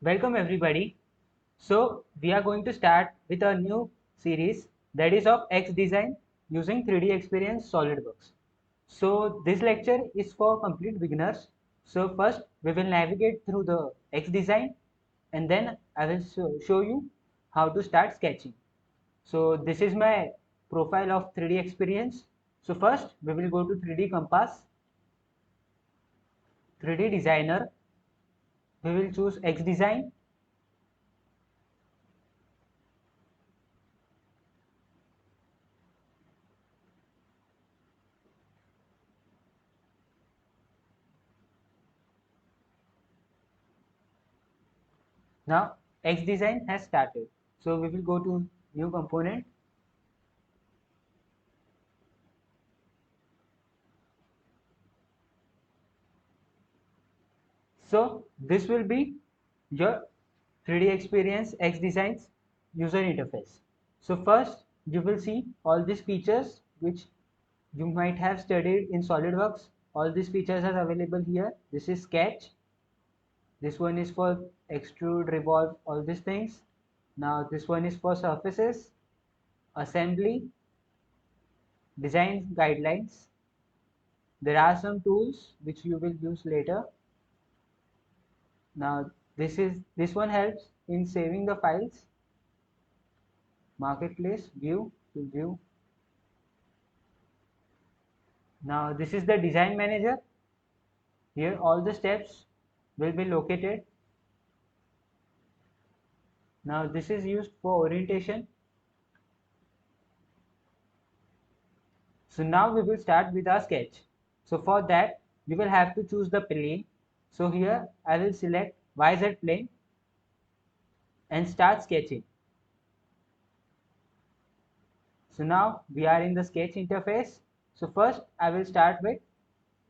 Welcome everybody. So we are going to start with a new series that is of XDesign using 3D Experience SolidWorks. So this lecture is for complete beginners. So first we will navigate through the XDesign and then I will show you how to start sketching. So this is my profile of 3D Experience. So first we will go to 3D Compass, 3D Designer. We will choose XDesign. Now XDesign has started. So we will go to new component. So this will be your 3D Experience XDesign's user interface. So first you will see all these features which you might have studied in SolidWorks. All these features are available here. This is sketch. This one is for extrude, revolve, all these things. Now this one is for surfaces, assembly, design guidelines. There are some tools which you will use later. Now this one helps in saving the files. Marketplace, view to view. Now this is the design manager. Here all the steps will be located. Now this is used for orientation. So now we will start with our sketch. So for that you will have to choose the plane. So here I will select YZ plane and start sketching. So now we are in the sketch interface. So first I will start with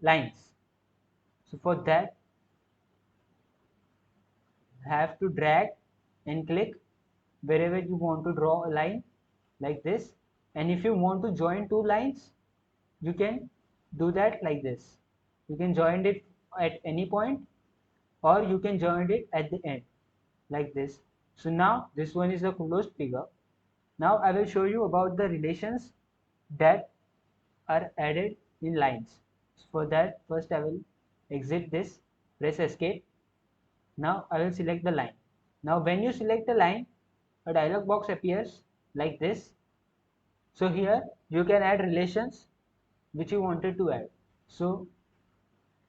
lines. So for that I have to drag and click wherever you want to draw a line like this. And if you want to join two lines, you can do that like this. You can join it at any point or you can join it at the end like this. So now this one is the closed figure. Now I will show you about the relations that are added in lines. So for that first I will exit this, press escape. Now I will select the line. Now when you select the line, a dialog box appears like this. So here you can add relations which you wanted to add. So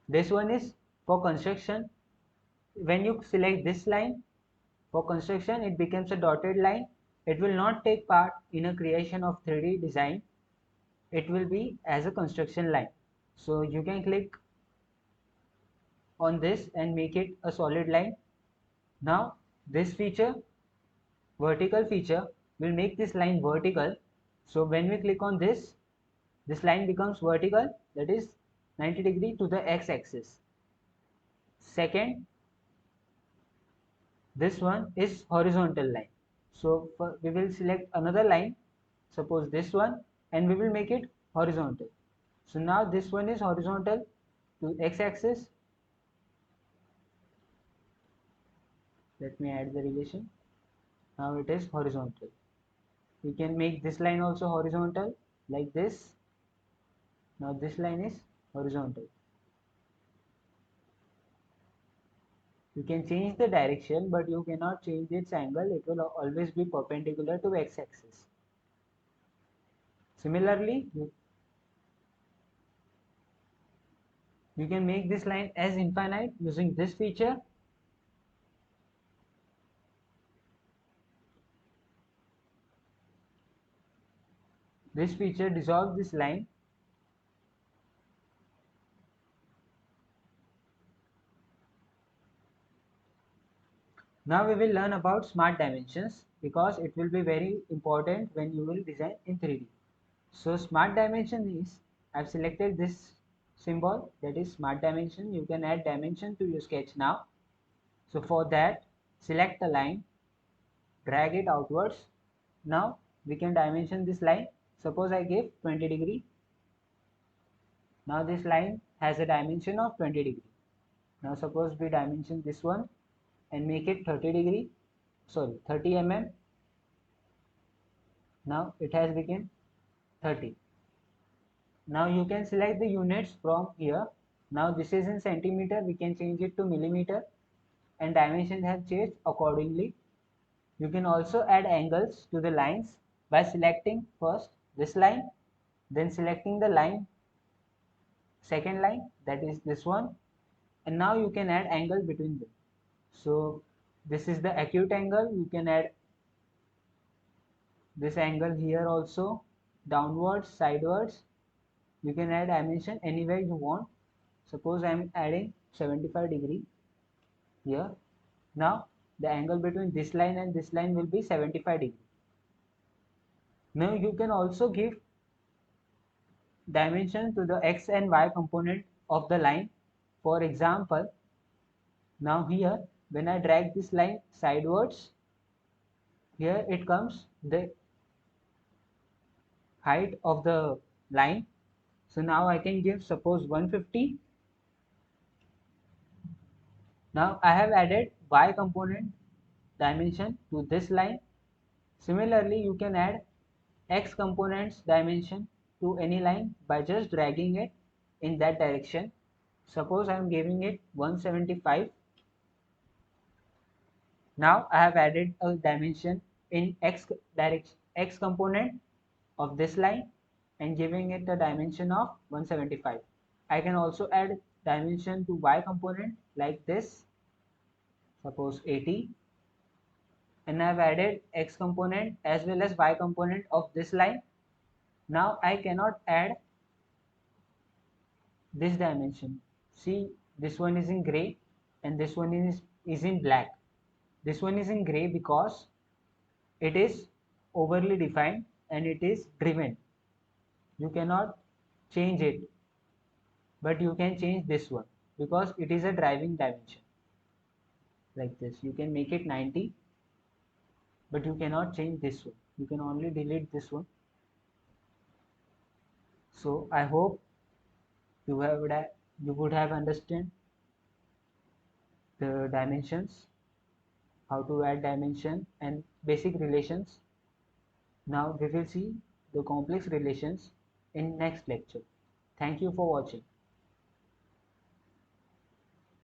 this one is for construction. When you select this line for construction, it becomes a dotted line. It will not take part in a creation of 3D design. It will be as a construction line. So you can click on this and make it a solid line. Now this feature, vertical feature, will make this line vertical. So when we click on this line becomes vertical, that is 90° to the x-axis. Second, this one is horizontal line. So we will select another line, suppose this one, and we will make it horizontal. So now this one is horizontal to x-axis. Let me add the relation. Now it is horizontal. We can make this line also horizontal like this. Now this line is horizontal. You can change the direction, but you cannot change its angle. It will always be perpendicular to x-axis. Similarly, you can make this line as infinite using this feature. This feature dissolves this line. Now we will learn about smart dimensions because it will be very important when you will design in 3D. So smart dimension is, I've selected this symbol, that is smart dimension. You can add dimension to your sketch now. So for that, select a line, drag it outwards. Now we can dimension this line. Suppose I give 20°. Now this line has a dimension of 20°. Now suppose we dimension this one and make it 30 mm. Now it has become 30. Now you can select the units from here. Now this is in centimeter, we can change it to millimeter, and dimensions have changed accordingly. You can also add angles to the lines by selecting first this line, then selecting the line, second line, that is this one, and now you can add angle between them. So this is the acute angle. You can add this angle here also, downwards, sidewards. You can add dimension anywhere you want. Suppose I am adding 75 degree here. Now the angle between this line and this line will be 75 degree. Now you can also give dimension to the x and y component of the line. For example, now here when I drag this line sidewards, here it comes the height of the line. So now I can give suppose 150. Now I have added y component dimension to this line. Similarly, you can add x components dimension to any line by just dragging it in that direction. Suppose I am giving it 175. Now I have added a dimension in x direction, x component of this line, and giving it the dimension of 175. I can also add dimension to y component like this, suppose 80, and I have added x component as well as y component of this line. Now I cannot add this dimension. See, this one is in gray and this one is in black. This one is in gray because it is overly defined and it is driven. You cannot change it, but you can change this one because it is a driving dimension. Like this, you can make it 90, but you cannot change this one. You can only delete this one. So I hope you would have understood the dimensions, how to add dimension and basic relations. Now we will see the complex relations in next lecture. Thank you for watching.